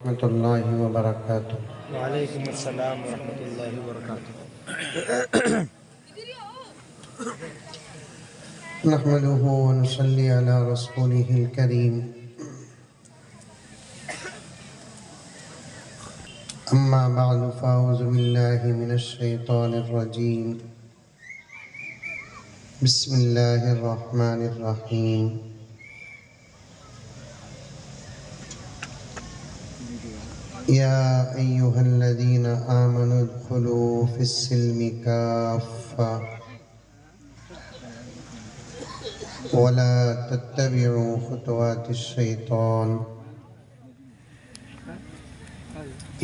ورحمۃ اللہ وبرکاتہ۔ وعلیکم السلام ورحمۃ اللہ وبرکاتہ۔ نحمده ونصلي على رسوله الكريم، اما بعد فاعوذ باللہ من الشیطان الرجیم، بسم اللہ الرحمن الرحیم۔ یا ایہا الذین آمنوا ادخلوا فی السلم کافہ ولا تتبعوا خطوات الشیطان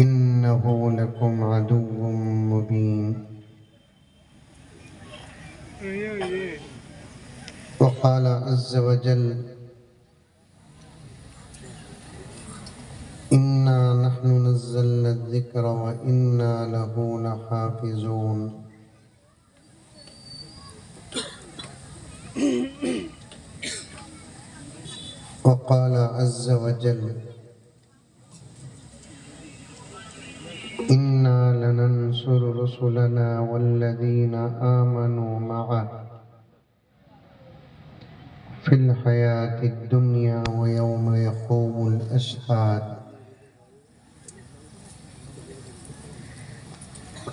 انہ لکم عدو مبین۔ وقال عز وجل انا نحن نزلنا الذکر وانا له لحافظون۔ وقال عز وجل انا لننصر رسلنا والذین آمنوا معه فی الحیاة الدنیا ویوم یقوم الاشہاد۔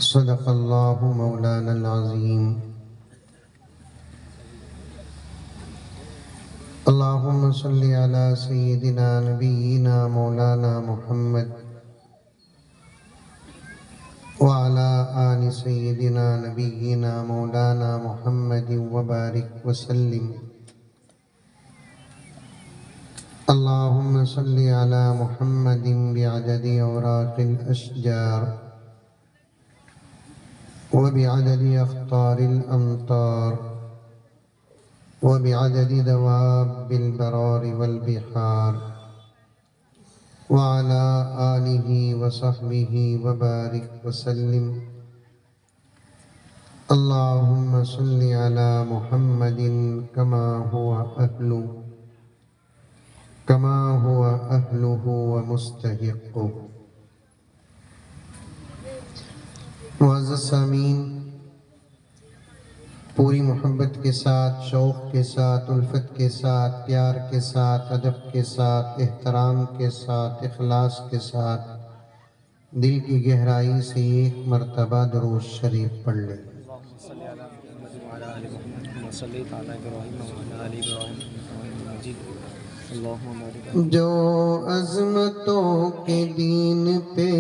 صدق اللہ مولانا العظیم۔ اللہم صلی علی سیدنا نبینا مولانا محمد وعلی آل سیدنا نبینا مولانا محمد وبارک وسلم۔ اللہم صلی علی محمد بعدد اوراق الاشجار وبعدد اخطار الامطار وبعدد دواب البرار والبحار وعلى آلہ وصحبہ وبارک وسلم۔ اللہم صلی علی محمد کما هو اہلہ ومستحق۔ معزز سامعین، پوری محبت کے ساتھ، شوق کے ساتھ، الفت کے ساتھ، پیار کے ساتھ، ادب کے ساتھ، احترام کے ساتھ، اخلاص کے ساتھ دل کی گہرائی سے ایک مرتبہ درود شریف پڑھ لیں۔ اللہم صلی علی محمد وعلی آل محمد کما صلیت علی ابراہیم وعلی آل ابراہیم انک حمید مجید۔ اللہم بارک علی جو عظمتوں کے دین پہ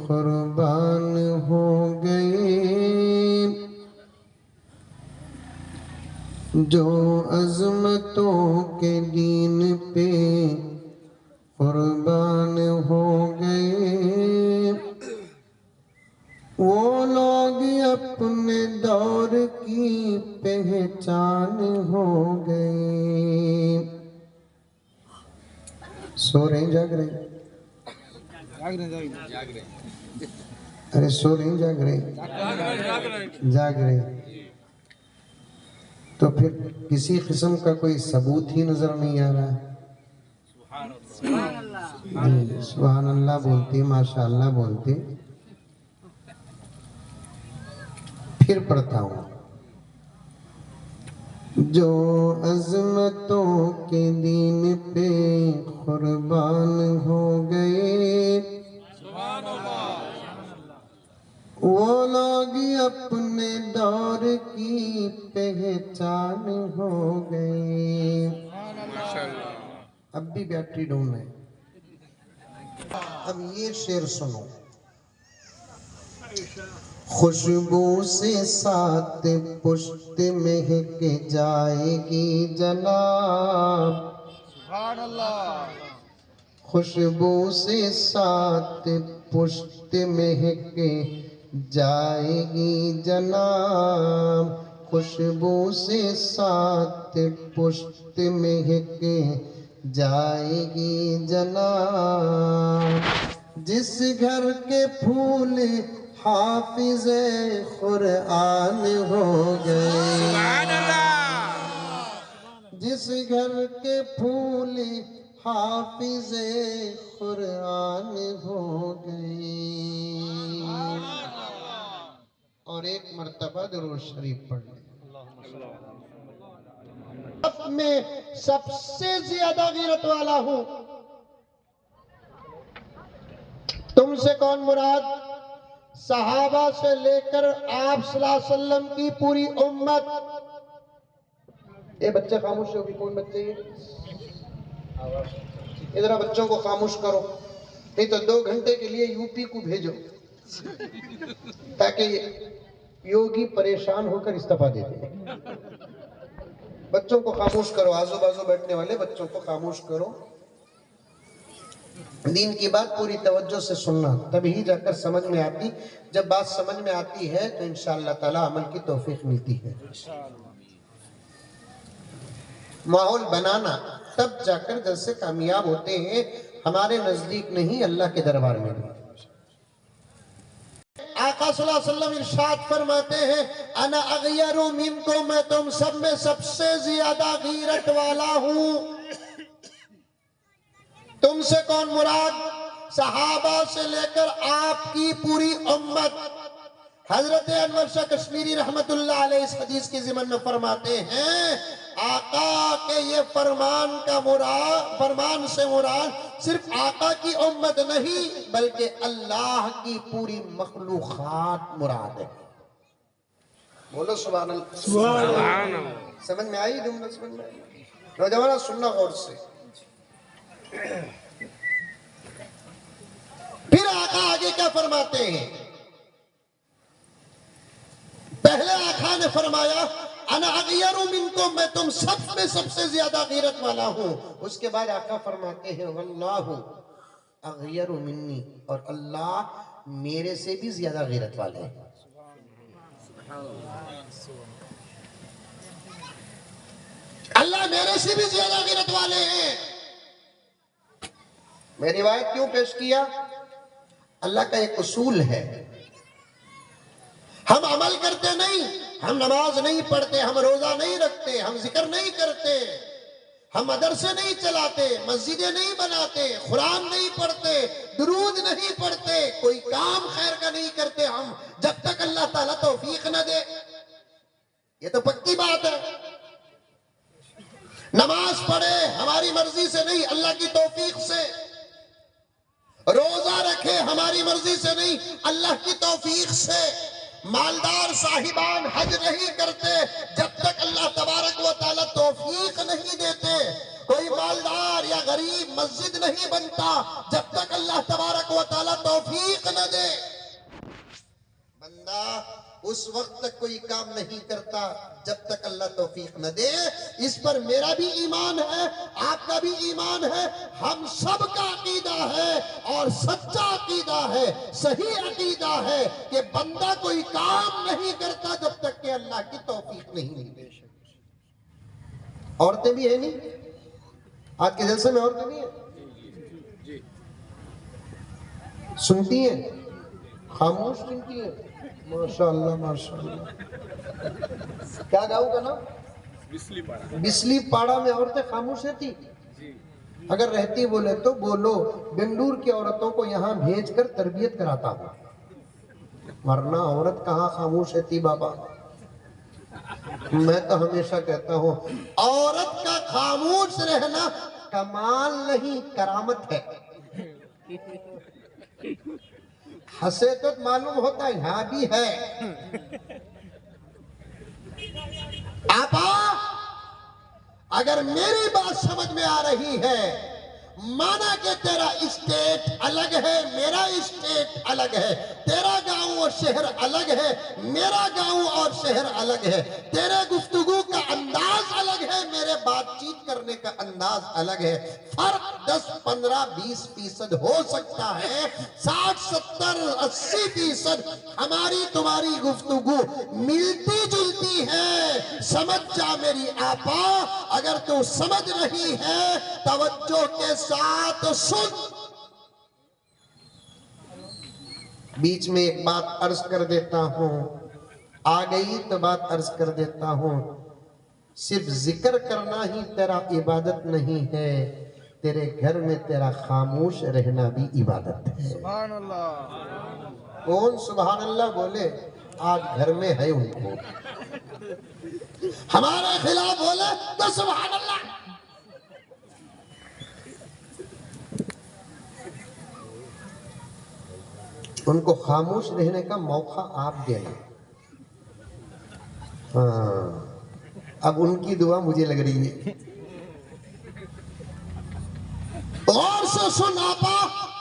قربان ہو گئے، جو عظمتوں کے دین پہ قربان ہو گئے، وہ لوگ اپنے دور کی پہچان ہو گئے۔ سو رہے ہیں جاگ رہے ہیں؟ ارے سو رہے ہیں جاگ رہے ہیں؟ جاگ رہے ہیں۔ تو پھر کسی قسم کا کوئی ثبوت ہی نظر نہیں آ رہا ہے۔ سبحان اللہ بولتے، ماشاء اللہ بولتے۔ پھر پڑھتا ہوں۔ جو عظمتوں کے دین پہ قربان ہو گئے، وہ لوگ اپنے دور کی پہچان ہو گئے۔ اب بھی بیٹری ڈاؤن ہے۔ اب یہ شعر سنو۔ خوشبو سے ساتھ پشت مہک جائے گی جناب، خوشبو سے ساتھ پشت مہک جائے گی جناب، خوشبو سے ساتھ پشت مہک جائے گی جناب، جس گھر کے پھول حافظ قرآن ہو گئے، جس گھر کے پھول حافظ قرآن ہو گئے. اور ایک مرتبہ درود شریف پڑھ لیں. میں سب سے زیادہ غیرت والا ہوں. تم سے کون مراد؟ صحابہ سے لے کر آپ صلی اللہ علیہ وسلم کی پوری امت. یہ بچے خاموش ہوگی. کون بچے یہ؟ ادھر بچوں کو خاموش کرو، نہیں تو 2 گھنٹے کے لیے یو پی کو بھیجو تاکہ یوگی پریشان ہو کر استعفیٰ دے دیں. بچوں کو خاموش کرو. آزو بازو بیٹھنے والے بچوں کو خاموش کرو. دین کی بات پوری توجہ سے سننا، تبھی جا کر سمجھ میں آتی. جب بات سمجھ میں آتی ہے تو انشاءاللہ تعالی عمل کی توفیق ملتی ہے. ماحول بنانا تب جا کر جیسے کامیاب ہوتے ہیں. ہمارے نزدیک نہیں، اللہ کے دربار میں نہیں. آقا صلی اللہ علیہ وسلم ارشاد فرماتے ہیں انا اغیر منکم، میں تم سب میں سب سے زیادہ غیرت والا ہوں. تم سے کون مراد؟ صحابہ سے لے کر آپ کی پوری امت. حضرت انور شاہ کشمیری رحمت اللہ علیہ اس حدیث کی ضمن میں فرماتے ہیں آقا کے یہ فرمان سے مراد صرف آقا کی امت نہیں بلکہ اللہ کی پوری مخلوقات مراد ہے. بولو سبحان اللہ. سمجھ میں آئی جملہ؟ سمجھ میں آئی؟ نوجوانہ سننا غور سے. پھر آقا آگے کیا فرماتے ہیں؟ پہلے آقا نے فرمایا انا اغیر منکم، میں تم سب میں سب سے زیادہ غیرت والا ہوں. اس کے بعد آقا فرماتے ہیں واللہ اغیر منی، اور اللہ میرے سے بھی زیادہ غیرت والے ہیں. اللہ میرے سے بھی زیادہ غیرت والے ہیں. میں روایت کیوں پیش کیا؟ اللہ کا ایک اصول ہے، ہم عمل کرتے نہیں، ہم نماز نہیں پڑھتے، ہم روزہ نہیں رکھتے، ہم ذکر نہیں کرتے، ہم مدرسے نہیں چلاتے، مسجدیں نہیں بناتے، قرآن نہیں پڑھتے، درود نہیں پڑھتے، کوئی کام خیر کا نہیں کرتے ہم جب تک اللہ تعالیٰ توفیق نہ دے. یہ تو پکی بات ہے. نماز پڑھے ہماری مرضی سے نہیں، اللہ کی توفیق سے. روزہ رکھے ہماری مرضی سے نہیں، اللہ کی توفیق سے. مالدار صاحبان حج نہیں کرتے جب تک اللہ تبارک و تعالی توفیق نہیں دیتے. کوئی مالدار یا غریب مسجد نہیں بنتا جب تک اللہ تبارک و تعالی توفیق نہ دے. بندہ اس وقت تک کوئی کام نہیں کرتا جب تک اللہ توفیق نہ دے. اس پر میرا بھی ایمان ہے، آپ کا بھی ایمان ہے، ہم سب کا عقیدہ ہے اور سچا عقیدہ ہے، صحیح عقیدہ ہے کہ بندہ کوئی کام نہیں کرتا جب تک کہ اللہ کی توفیق نہیں ملے. عورتیں بھی ہیں نہیں؟ آج کے جلسے میں عورتیں بھی ہیں؟ سنتی ہیں؟ خاموش سنتی ہیں؟ ماشاءاللہ ماشاءاللہ. کیا گاؤں کا نام؟ بسلی پاڑا میں عورتیں خاموش رہتی؟ اگر رہتی بولے تو بولو. بنگلور کی عورتوں کو یہاں بھیج کر تربیت کراتا ہوں، ورنہ عورت کہاں خاموش رہتی بابا. میں تو ہمیشہ کہتا ہوں عورت کا خاموش رہنا کمال نہیں، کرامت ہے. ہنسے تو معلوم ہوتا ہے یہاں بھی ہے. آپا اگر میری بات سمجھ میں آ رہی ہے، مانا کہ تیرا اسٹیٹ الگ ہے، میرا اسٹیٹ الگ ہے، تیرا گاؤں اور شہر الگ ہے، میرا گاؤں اور شہر الگ ہے، تیرے گفتگو کا انداز الگ ہے، میرے بات چیت کرنے کا انداز الگ ہے. فرق 10-15-20% ہو سکتا ہے، 60-70-80% ہماری تمہاری گفتگو ملتی جلتی ہے. سمجھ جا میری آپا، اگر تو سمجھ رہی ہے توجہ کے ساتھ سن. بیچ میں ایک بات عرض کر دیتا ہوں، آ گئی تو بات عرض کر دیتا ہوں. صرف ذکر کرنا ہی تیرا عبادت نہیں ہے، تیرے گھر میں تیرا خاموش رہنا بھی عبادت ہے۔ سبحان اللہ۔ کون سبحان اللہ بولے؟ آج گھر میں ہے ان کو، ہمارے خلاف بولے تو سبحان اللہ۔ ان کو خاموش رہنے کا موقع آپ دینا۔ ہاں، اب ان کی دعا مجھے لگ رہی ہے۔ غور سے سن آپا،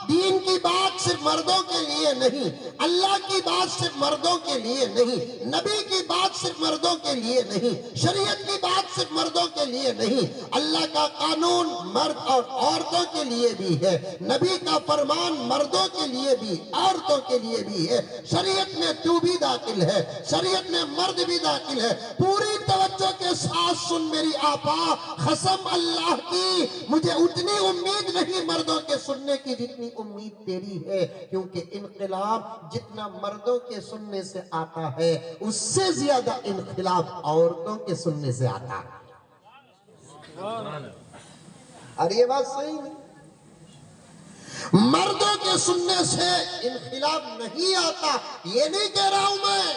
دین کی بات صرف مردوں کے لیے نہیں، اللہ کی بات صرف مردوں کے لیے نہیں، نبی کی بات صرف مردوں کے لیے نہیں، شریعت کی بات صرف مردوں کے لیے نہیں، اللہ کا قانون مرد اور عورتوں کے لیے بھی ہے، نبی کا فرمان مردوں کے لیے بھی عورتوں کے لیے بھی ہے، شریعت میں تو بھی داخل ہے، شریعت میں مرد بھی داخل ہے۔ پوری توجہ کے ساتھ سن میری آپا، قسم اللہ کی مجھے اتنی امید نہیں مردوں کے سننے کی جتنی امید تیری ہے، کیونکہ انقلاب جتنا مردوں کے سننے سے آتا ہے اس سے زیادہ انقلاب عورتوں کے سننے سے آتا ہے۔ اور یہ بات صحیح ہے، مردوں کے سننے سے انقلاب نہیں آتا، یہ نہیں کہہ رہا ہوں میں۔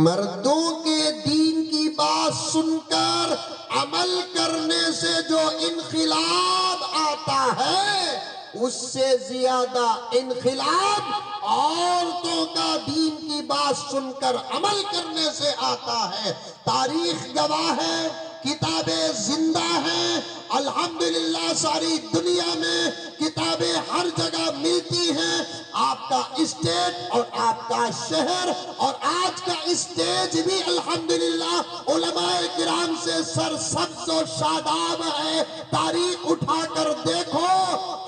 مردوں کے دین کی بات سن کر عمل کرنے سے جو انقلاب آتا ہے اس سے زیادہ انقلاب عورتوں کا دین کی بات سن کر عمل کرنے سے آتا ہے۔ تاریخ گواہ ہے، کتابیں زندہ ہیں، الحمدللہ ساری دنیا میں کتابیں ہر جگہ ملتی ہیں۔ آپ کا اسٹیٹ اور آپ کا شہر اور آج کا اسٹیج بھی الحمدللہ علماء کرام سے سرسبز و شاداب ہے۔ تاریخ اٹھا کر دیکھو،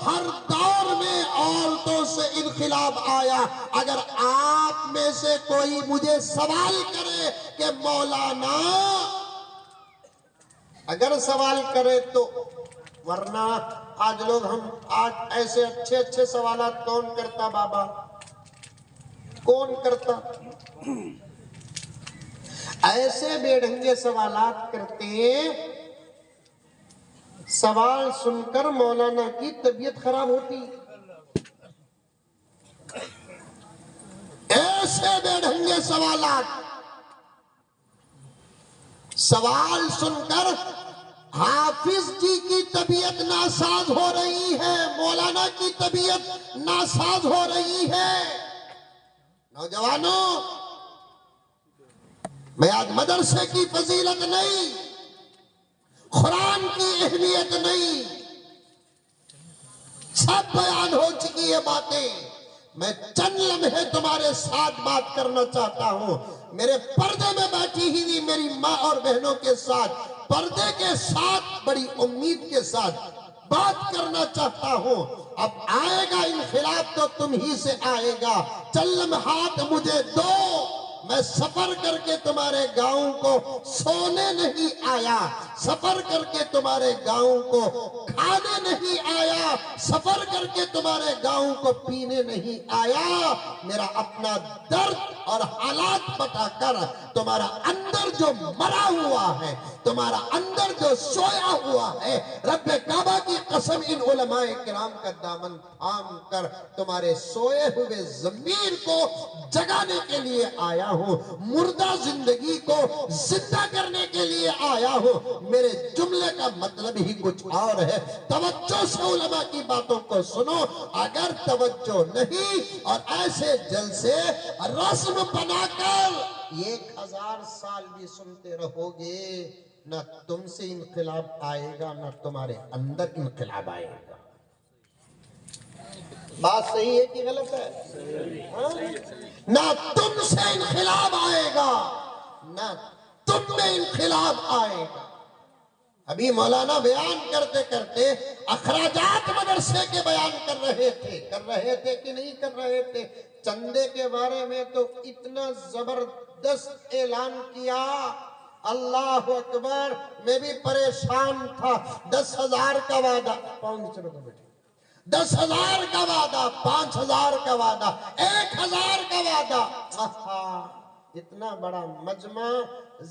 ہر دور میں عورتوں سے انقلاب آیا۔ اگر آپ میں سے کوئی مجھے سوال کرے کہ مولانا، اگر سوال کرے تو، ورنہ آج لوگ آج ایسے اچھے اچھے سوالات کون کرتا بابا؟ کون کرتا؟ ایسے بے ڈھنگے سوالات کرتے ہیں، سوال سن کر مولانا کی طبیعت خراب ہوتی۔ ایسے بے ڈھنگے سوالات، سوال سن کر حافظ جی کی طبیعت ناساز ہو رہی ہے، مولانا کی طبیعت ناساز ہو رہی ہے۔ نوجوانوں، میں آج مدرسے کی فضیلت نہیں، قرآن کی اہمیت نہیں، سب بیان ہو چکی ہے باتیں، میں چند لمحے تمہارے ساتھ بات کرنا چاہتا ہوں۔ میرے پردے میں بیٹھی ہوئی میری ماں اور بہنوں کے ساتھ، پردے کے ساتھ بڑی امید کے ساتھ بات کرنا چاہتا ہوں۔ اب آئے گا انقلاب تو تم ہی سے آئے گا، چند لمحات مجھے دو، میں سفر کر کے تمہارے گاؤں کو سونے نہیں آیا، سفر کر کے تمہارے گاؤں کو کھانے نہیں آیا، سفر کر کے تمہارے گاؤں کو پینے نہیں آیا۔ میرا اپنا درد اور حالات بتا کر تمہارا اندر جو مرا ہوا ہے، تمہارا اندر جو سویا ہوا ہے، رب کعبہ کی قسم ان علماء کرام کا دامن تھام کر تمہارے سوئے ہوئے ضمیر کو جگانے کے لیے آیا ہوں، مردہ زندگی کو زندہ کرنے کے لیے آیا ہوں۔ میرے جملے کا مطلب ہی کچھ اور ہے۔ توجہ سے علماء کی باتوں کو سنو، اگر توجہ نہیں اور ایسے جلسے رسم بنا کر 1000 سال بھی سنتے رہو گے، نہ تم سے انقلاب آئے گا نہ تمہارے اندر انقلاب آئے گا۔ بات صحیح ہے کہ غلط ہے؟ نہ تم سے انقلاب آئے گا نہ تم میں انقلاب آئے گا۔ ابھی مولانا بیان کرتے کرتے اخراجات مدرسے کے بیان کر رہے تھے کہ نہیں کر رہے تھے؟ چندے کے بارے میں تو اتنا زبردست اعلان کیا، اللہ اکبر، میں بھی پریشان تھا۔ 10,000 کا وعدہ، 10,000 کا وعدہ، 5,000 کا وعدہ، 1,000 کا وعدہ، اتنا بڑا مجمع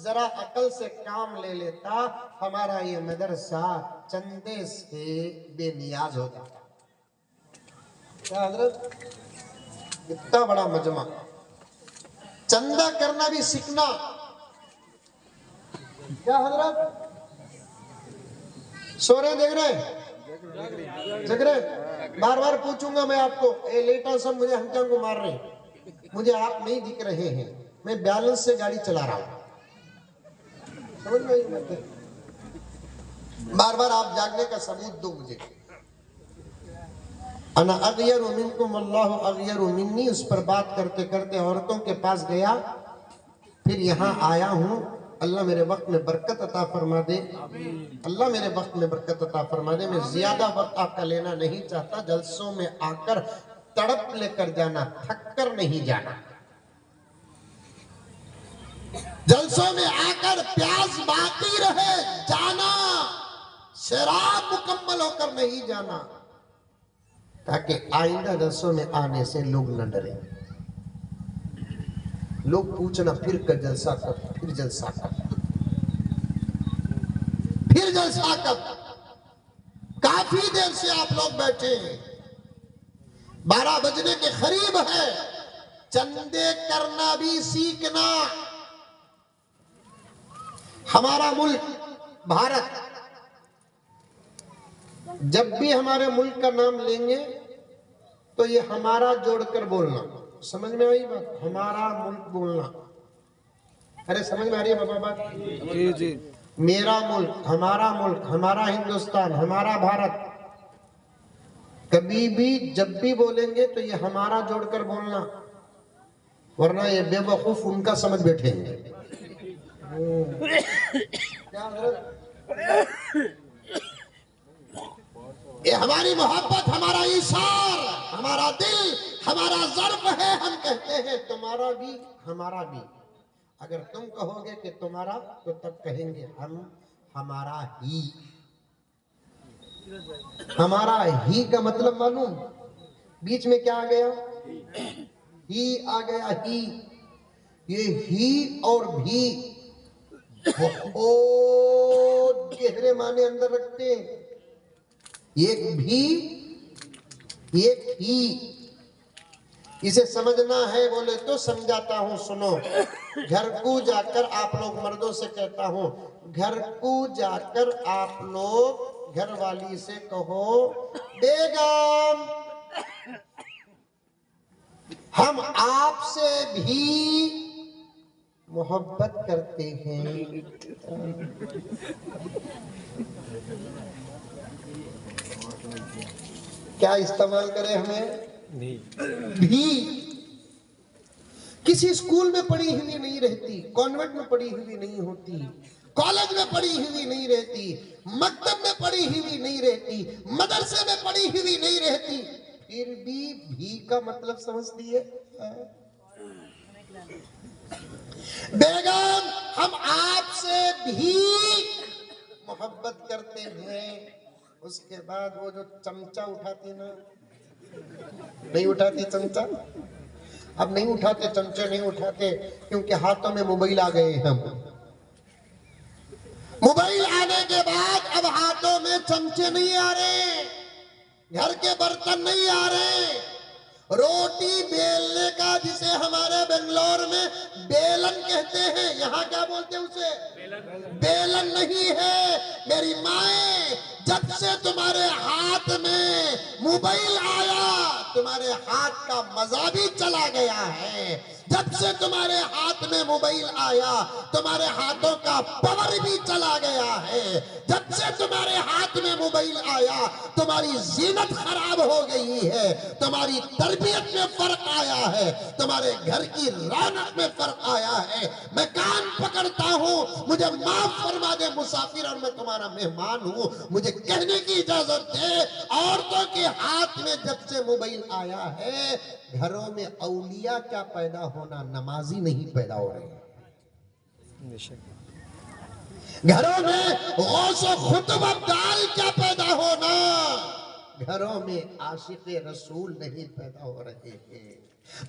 ذرا عقل سے کام لے لیتا، ہمارا یہ مدرسہ چندے سے بے نیاز ہو جاتا۔ کیا حضرت؟ اتنا بڑا مجمع، چندہ کرنا بھی سیکھنا۔ کیا حضرت؟ سو رہے دیکھ رہے جگ رہے؟ بار بار پوچھوں گا میں آپ کو، اے لیٹا سب مجھے ہمچان کو مار رہے ہیں، مجھے آپ نہیں دکھ رہے ہیں، میں بیلنس سے گاڑی چلا رہا ہوں، سمجھ میں آئی؟ بار بار آپ جاگنے کا ثبوت دو مجھے۔ انا اغیر منکم اللہ اغیر منی، اس پر بات کرتے کرتے عورتوں کے پاس گیا، پھر یہاں آیا ہوں۔ اللہ میرے وقت میں برکت عطا فرما دے، اللہ میرے وقت میں برکت عطا فرما دے۔ میں زیادہ وقت آپ کا لینا نہیں چاہتا، جلسوں میں آ کر تڑپ لے کر جانا، تھک کر نہیں جانا۔ جلسوں میں آ کر پیاس باقی رہے جانا، شراب مکمل ہو کر نہیں جانا، تاکہ آئندہ جلسوں میں آنے سے لوگ نہ ڈریں، لوگ پوچھنا پھر کر جلسہ کر، پھر جلسہ کر، پھر جلسہ کر۔ کافی دیر سے آپ لوگ بیٹھے ہیں، 12 بجنے کے قریب ہے، چندے کرنا بھی سیکھنا۔ ہمارا ملک بھارت، جب بھی ہمارے ملک کا نام لیں گے تو یہ ہمارا جوڑ کر بولنا، سمجھ میں آئی بات؟ ہمارا ملک بولنا، ارے سمجھ میں آ رہی ہے بابا بات؟ جی جی، میرا ملک، ہمارا ہندوستان، ہمارا بھارت، کبھی بھی جب بھی بولیں گے تو یہ ہمارا جوڑ کر بولنا، ورنہ یہ بے وقوف ان کا سمجھ بیٹھیں گے۔ کیا حضرت؟ یہ ہماری محبت، ہمارا ایثار، ہمارا دل، ہمارا ظرف ہے۔ ہم کہتے ہیں تمہارا بھی ہمارا بھی، اگر تم کہو گے کہ تمہارا تو تب کہیں گے ہم ہمارا ہی۔ ہمارا ہی کا مطلب معلوم؟ بیچ میں کیا آ گیا؟ ہی آ گیا، ہی۔ یہ ہی اور بھی بہت گہرے معنی اندر رکھتے ہیں۔ ایک بھی، ایک ہی، اسے سمجھنا ہے بولے تو سمجھاتا ہوں، سنو۔ گھر کو جا کر آپ لوگ مردوں سے کہتا ہوں، گھر کو جا کر آپ لوگ گھر والی سے کہو، بیگم ہم آپ سے بھی محبت کرتے ہیں۔ کیا استعمال کرے ہمیں؟ بھی۔ کسی اسکول میں پڑھی ہوئی نہیں رہتی، کانوینٹ میں پڑھی ہوئی نہیں ہوتی، کالج میں پڑھی ہوئی نہیں رہتی، مکتب میں پڑھی ہوئی نہیں رہتی، مدرسے میں پڑھی ہوئی نہیں رہتی، پھر بھی کا مطلب سمجھتی ہے۔ بیگم ہم آپ سے بھی محبت کرتے ہیں۔ اس کے بعد وہ جو چمچہ اٹھاتی نا، نہیں اٹھاتی چمچہ، اب نہیں اٹھاتے چمچے، نہیں اٹھاتے کیونکہ ہاتھوں میں موبائل آ گئے ہیں۔ موبائل آنے کے بعد اب ہاتھوں میں چمچے نہیں آ رہے، گھر کے برتن نہیں آ رہے، روٹی بیلنے کا جسے ہمارے بنگلور میں بیلن کہتے ہیں، یہاں کیا بولتے ہیں اسے؟ بیلن نہیں ہے میری مائیں۔ جب سے تمہارے ہاتھ میں موبائل آیا، تمہارے ہاتھ کا مزہ بھی چلا گیا ہے۔ جب سے تمہارے ہاتھ میں موبائل آیا، تمہارے ہاتھوں کا پاور بھی چلا گیا ہے۔ جب سے تمہارے ہاتھ میں موبائل آیا، تمہاری زینت خراب ہو گئی ہے، تمہاری تربیت میں فرق آیا ہے، تمہارے گھر کی رونق میں فرق آیا ہے۔ میں کان پکڑتا ہوں، مجھے معاف فرما دے مسافر، اور میں تمہارا مہمان ہوں، مجھے کہنے کی اجازت دے، عورتوں کے ہاتھ میں جب سے موبائل آیا ہے، گھروں میں اولیاء کیا پیدا ہونا، نمازی نہیں پیدا ہو رہے ہیں۔ گھروں میں غوث و خطب ابدال کیا پیدا ہونا، گھروں میں عاشق رسول نہیں پیدا ہو رہے ہیں۔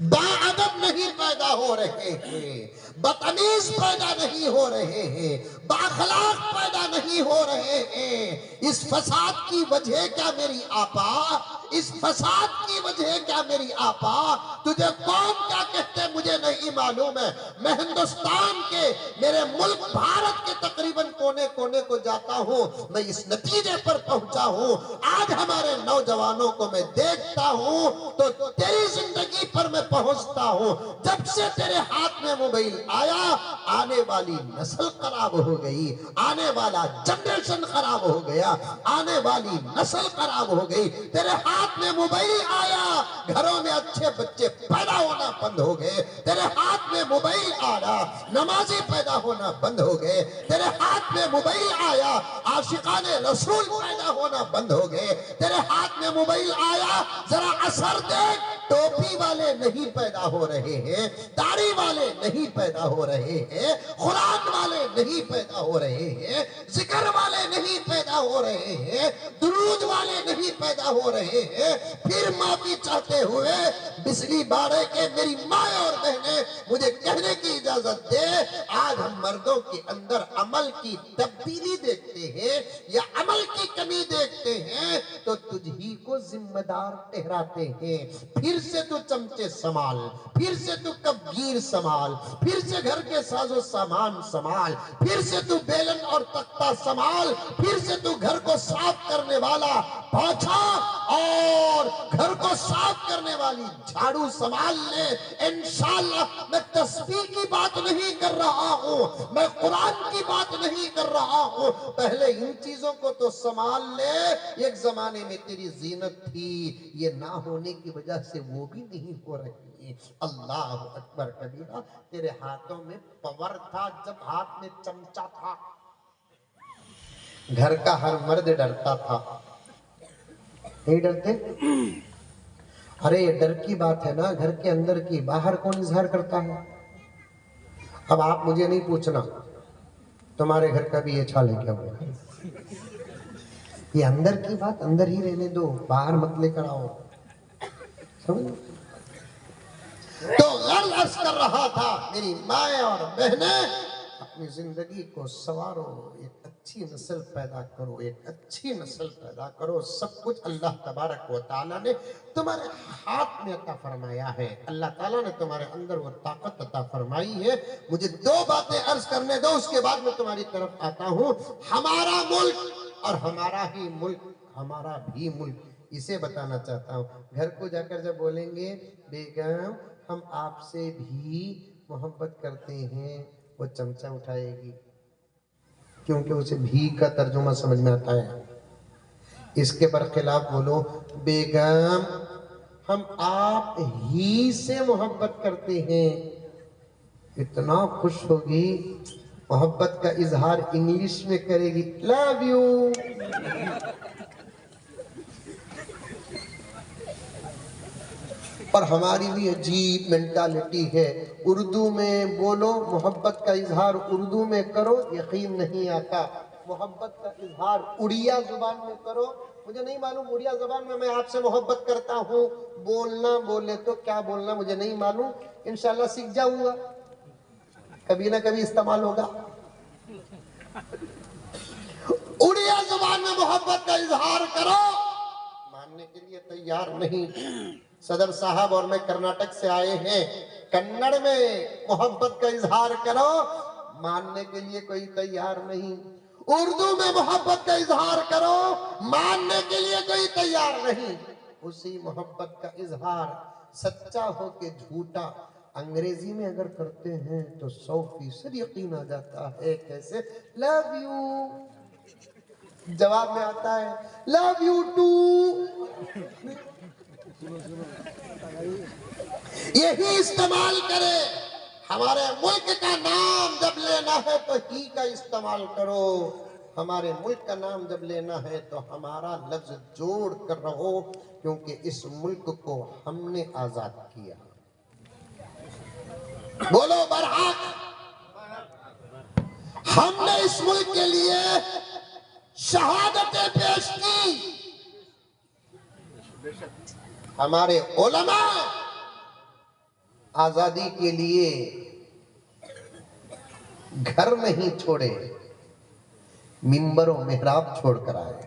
باادب نہیں پیدا ہو رہے ہیں، بدتمیز پیدا نہیں ہو رہے ہیں، بااخلاق پیدا نہیں ہو رہے ہیں۔ اس فساد کی وجہ کیا میری آپا؟ اس فساد کی وجہ کیا میری آپا؟ تجھے کون کیا کہتے مجھے نہیں معلوم ہے۔ میں ہندوستان کے، میرے ملک بھارت کے تقریباً کونے کونے کو جاتا ہوں، میں اس نتیجے پر پہنچا ہوں، آج ہمارے نوجوانوں کو میں دیکھتا ہوں تو تیری زندگی پر میں پہنچتا ہوں، جب سے تیرے ہاتھ میں موبائل آیا آنے والی نسل خراب ہو گئی، آنے والا جنریشن خراب ہو گیا، آنے والی نسل خراب ہو گئی۔ تیرے ہاتھ میں موبائل آیا، گھروں میں اچھے بچے پیدا ہونا بند ہو گئے۔ تیرے ہاتھ میں موبائل آیا، نمازی پیدا ہونا بند ہو گئے۔ تیرے ہاتھ میں موبائل آیا، عاشقان رسول پیدا ہونا بند ہو گئے۔ تیرے ہاتھ میں موبائل آیا، ذرا اثر دیکھ، ٹوپی والے نہیں پیدا ہو رہے ہیں، داڑھی والے نہیں پیدا ہو رہے ہیں، قرآن والے نہیں پیدا ہو رہے ہیں، ذکر والے نہیں پیدا ہو رہے ہیں، درود والے نہیں پیدا ہو رہے ہیں۔ پھر معافی چاہتے ہوئے بسلی باڑے کے میری ماں اور بہنیں مجھے کہنے کی اجازت دے، آج ہم مردوں کے اندر عمل کی تبدیلی دیکھتے ہیں یا عمل کی کمی دیکھتے ہیں تو تجھ ہی کو ذمہ دار ٹھہراتے ہیں۔ پھر سے تو چمچے سنبھال، پھر سے تو کفگیر سنبھال، پھر سے گھر کے ساز و سامان سنبھال، پھر سے تو بیلن اور تختہ سنبھال، پھر سے تو گھر کو صاف کرنے والا پوچھا اور گھر کو صاف کرنے والی جھاڑو سنبھال لے۔ انشاءاللہ میں تسبیح کی بات نہیں کر رہا ہوں، میں قرآن کی بات نہیں کر رہا ہوں، پہلے ان چیزوں کو تو سنبھال لے۔ ایک زمانے میں تیری زینت تھی، یہ نہ ہونے کی وجہ سے وہ بھی نہیں ہو رہی۔ اللہ اکبر کبیرہ۔ تیرے ہاتھوں میں پاور تھا جب ہاتھ میں چمچہ تھا، گھر کا ہر مرد ڈرتا تھا، نہیں ڈرتے؟ ارے یہ ڈر کی بات ہے نا، گھر کے اندر کی، باہر کون اظہار کرتا ہے؟ اب آپ مجھے نہیں پوچھنا تمہارے گھر کا بھی یہ چھال ہے کیا ہوا، یہ اندر کی بات اندر ہی رہنے دو، باہر مت لے کر آؤ، سمجھ؟ تو غرض عرض کر رہا تھا میری مائیں اور بہنیں، اپنی زندگی کو سنوارو، ایک اچھی نسل پیدا کرو، ایک اچھی نسل پیدا کرو۔ سب کچھ اللہ تبارک و تعالیٰ نے تمہارے ہاتھ میں عطا فرمایا ہے، اللہ تعالیٰ نے تمہارے اندر وہ طاقت عطا فرمائی ہے۔ مجھے دو باتیں عرض کرنے دو، اس کے بعد میں تمہاری طرف آتا ہوں۔ ہمارا ملک اور ہمارا ہی ملک، ہمارا بھی ملک، اسے بتانا چاہتا ہوں۔ گھر کو جا کر جب بولیں گے بیگم ہم آپ سے بھی محبت کرتے ہیں، وہ چمچہ اٹھائے گی، کیونکہ اسے بھی کا ترجمہ سمجھ میں آتا ہے۔ اس کے برخلاف بولو بیگم ہم آپ ہی سے محبت کرتے ہیں، اتنا خوش ہوگی، محبت کا اظہار انگلش میں کرے گی، لو یو۔ اور ہماری بھی عجیب مینٹالٹی ہے، اردو میں بولو، محبت کا اظہار اردو میں کرو، یقین نہیں آتا۔ محبت کا اظہار اڑیا زبان میں کرو، مجھے نہیں معلوم اڑیا زبان میں آپ سے محبت کرتا ہوں، بولنا بولے تو کیا بولنا مجھے نہیں معلوم، انشاءاللہ سیکھ جاؤں گا، کبھی نہ کبھی استعمال ہوگا۔ اڑیا زبان میں محبت کا اظہار کرو، ماننے کے لیے تیار نہیں۔ صدر صاحب اور میں کرناٹک سے آئے ہیں، کنڑ میں محبت کا اظہار کرو، ماننے کے لیے کوئی تیار نہیں۔ اردو میں محبت کا اظہار کرو، ماننے کے لیے کوئی تیار نہیں۔ اسی محبت کا اظہار سچا ہو کے جھوٹا انگریزی میں اگر کرتے ہیں تو 100% یقین آ جاتا ہے۔ کیسے؟ لو یو، جواب میں آتا ہے لو یو ٹو۔ یہی استعمال کرے۔ ہمارے ملک کا نام جب لینا ہے تو ہی کا استعمال کرو، ہمارے ملک کا نام جب لینا ہے تو ہمارا لفظ جوڑ کر رہو، کیونکہ اس ملک کو ہم نے آزاد کیا۔ بولو برحق، ہم نے اس ملک کے لیے شہادتیں پیش کی، ہمارے علماء آزادی کے لیے گھر نہیں چھوڑے، منبر و محراب چھوڑ کر آئے۔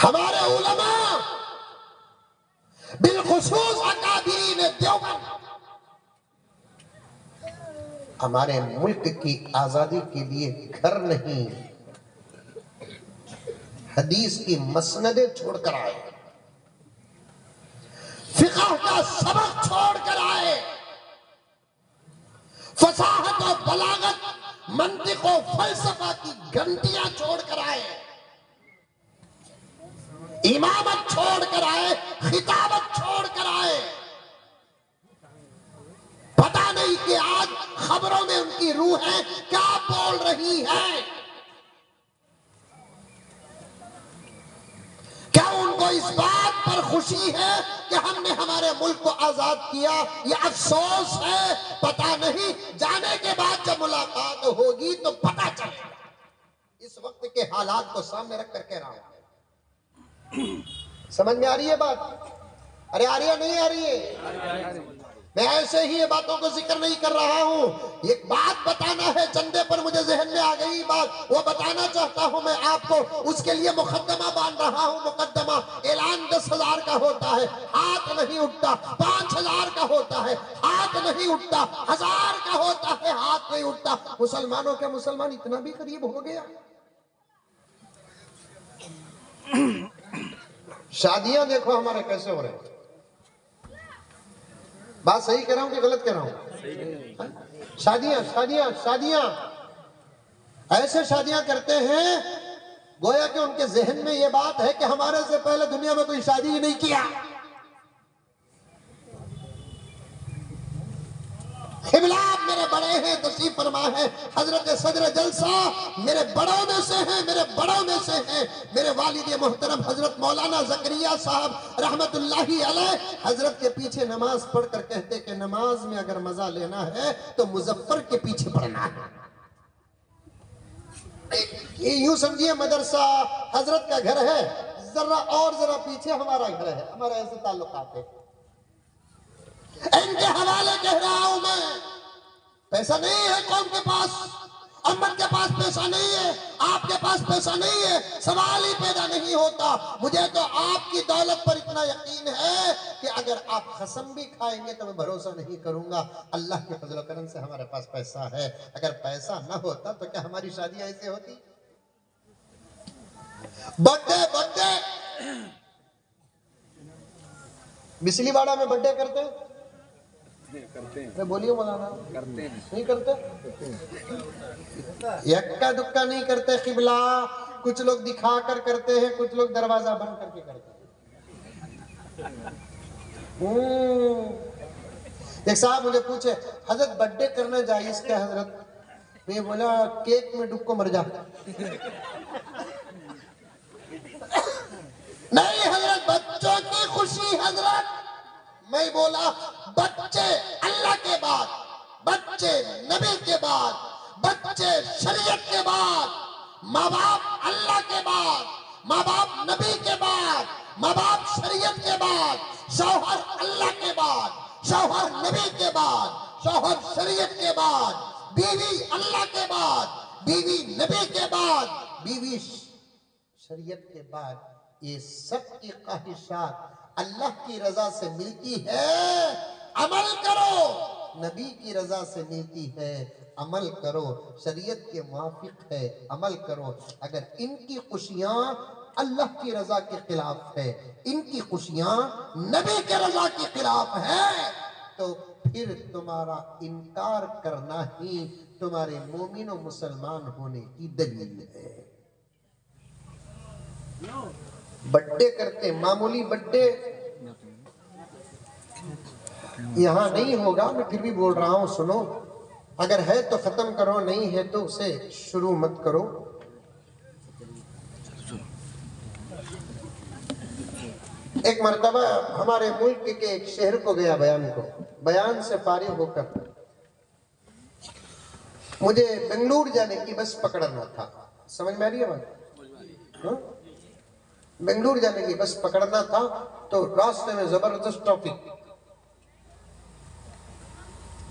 ہمارے علماء بالخصوص اکابرین دیوبند ہمارے ملک کی آزادی کے لیے گھر نہیں، حدیث کی مسندیں چھوڑ کر آئے، فقہ کا سبق چھوڑ کر آئے، فصاحت و بلاغت، منطق و فلسفہ کی گھنٹیاں چھوڑ کر آئے، امامت چھوڑ کر آئے، خطابت چھوڑ کر آئے۔ پتہ نہیں کہ آج خبروں میں ان کی روحیں کیا بول رہی ہیں۔ کیا ان کو اس بات پر خوشی ہے کہ ہم نے ہمارے ملک کو آزاد کیا، یہ افسوس ہے؟ پتہ نہیں، جانے کے بعد جب ملاقات ہوگی تو پتہ چلے گا۔ اس وقت کے حالات کو سامنے رکھ کر کہہ رہا ہوں۔ سمجھ میں آ رہی ہے بات؟ ارے آ رہی ہے نہیں آ رہی ہے؟ میں ایسے ہی یہ باتوں کو ذکر نہیں کر رہا ہوں، ایک بات بتانا ہے، چندے پر مجھے ذہن میں آ گئی بات، وہ بتانا چاہتا ہوں میں آپ کو، اس کے لیے مقدمہ باندھ رہا ہوں۔ مقدمہ اعلان 10,000 کا ہوتا ہے، ہاتھ نہیں اٹھتا، 5,000 کا ہوتا ہے، ہاتھ نہیں اٹھتا، 1,000 کا ہوتا ہے، ہاتھ نہیں اٹھتا۔ مسلمانوں کے مسلمان اتنا بھی قریب ہو گیا۔ شادیاں دیکھو ہمارے کیسے ہو رہے ہیں۔ بات صحیح کہہ رہا ہوں کہ غلط کہہ رہا ہوں؟ شادیاں ایسے شادیاں کرتے ہیں گویا کہ ان کے ذہن میں یہ بات ہے کہ ہمارے سے پہلے دنیا میں کوئی شادی ہی نہیں کیا۔ قبلہ میرے بڑے ہیں، تشریف فرما ہے حضرت صدر جلسہ، میرے بڑوں میں سے ہیں، میرے والد محترم حضرت مولانا زکریا صاحب رحمت اللہ علیہ، حضرت کے پیچھے نماز پڑھ کر کہتے کہ نماز میں اگر مزہ لینا ہے تو مظفر کے پیچھے پڑھنا ہے۔ یوں سمجھیے مدرسہ حضرت کا گھر ہے، ذرا پیچھے ہمارا گھر ہے، ہمارا ایسے تعلقات ہے۔ ان کے حوالے کہہ رہا ہوں میں، پیسہ نہیں ہے قوم کے پاس، امت کے پاس پیسہ نہیں ہے، آپ کے پاس پیسہ نہیں ہے، سوال ہی پیدا نہیں ہوتا۔ مجھے تو آپ کی دولت پر اتنا یقین ہے کہ اگر آپ قسم بھی کھائیں گے تو میں بھروسہ نہیں کروں گا، اللہ کے فضل و کرم سے ہمارے پاس پیسہ ہے۔ اگر پیسہ نہ ہوتا تو کیا ہماری شادیاں ایسے ہوتی؟ بڑے بسلی واڑہ میں بڑے کرتے ہیں؟ میں بولیے مولانا، نہیں کرتے؟ یکا دکا نہیں کرتے قبلہ، کچھ لوگ دکھا کر کرتے ہیں، کچھ لوگ دروازہ بند کر کے کرتے ہیں۔ ایک صاحب مجھے پوچھے حضرت بڈے کرنا جائز کیا حضرت؟ میں بولا کیک میں ڈب کو مر جا۔ نہیں حضرت، بچوں کی خوشی حضرت، میں بولا بچے اللہ کے بعد، بچے نبی کے بعد، بچے شریعت کے بعد، ماں باپ اللہ کے بعد، ماں باپ نبی کے بعد، ماں باپ شریعت کے بعد، شوہر اللہ کے بعد، شوہر نبی کے بعد، شوہر شریعت کے بعد، بیوی اللہ کے بعد، بیوی نبی کے بعد، بیوی شریعت کے بعد، یہ سب کی خواہشات اللہ کی رضا سے ملتی ہے، عمل کرو، نبی کی رضا سے ملتی ہے، عمل کرو، شریعت کے موافق ہے، عمل کرو۔ اگر ان کی خوشیاں اللہ کی رضا کے خلاف ہے، ان کی خوشیاں نبی کے رضا کے خلاف ہے، تو پھر تمہارا انکار کرنا ہی تمہارے مومن و مسلمان ہونے کی دلیل ہے۔ بڈے کرتے، معمولی بڈے یہاں نہیں ہوگا، میں پھر بھی بول رہا ہوں سنو، اگر ہے تو ختم کرو، نہیں ہے تو اسے شروع مت کرو۔ ایک مرتبہ ہمارے ملک کے ایک شہر کو گیا بیان سے فارغ ہو کر مجھے بنگلور جانے کی بس پکڑنا تھا، سمجھ میں آ رہی ہے بات؟ بنگلور جانے کی بس پکڑنا تھا، تو راستے میں زبردست ٹریفک،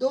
2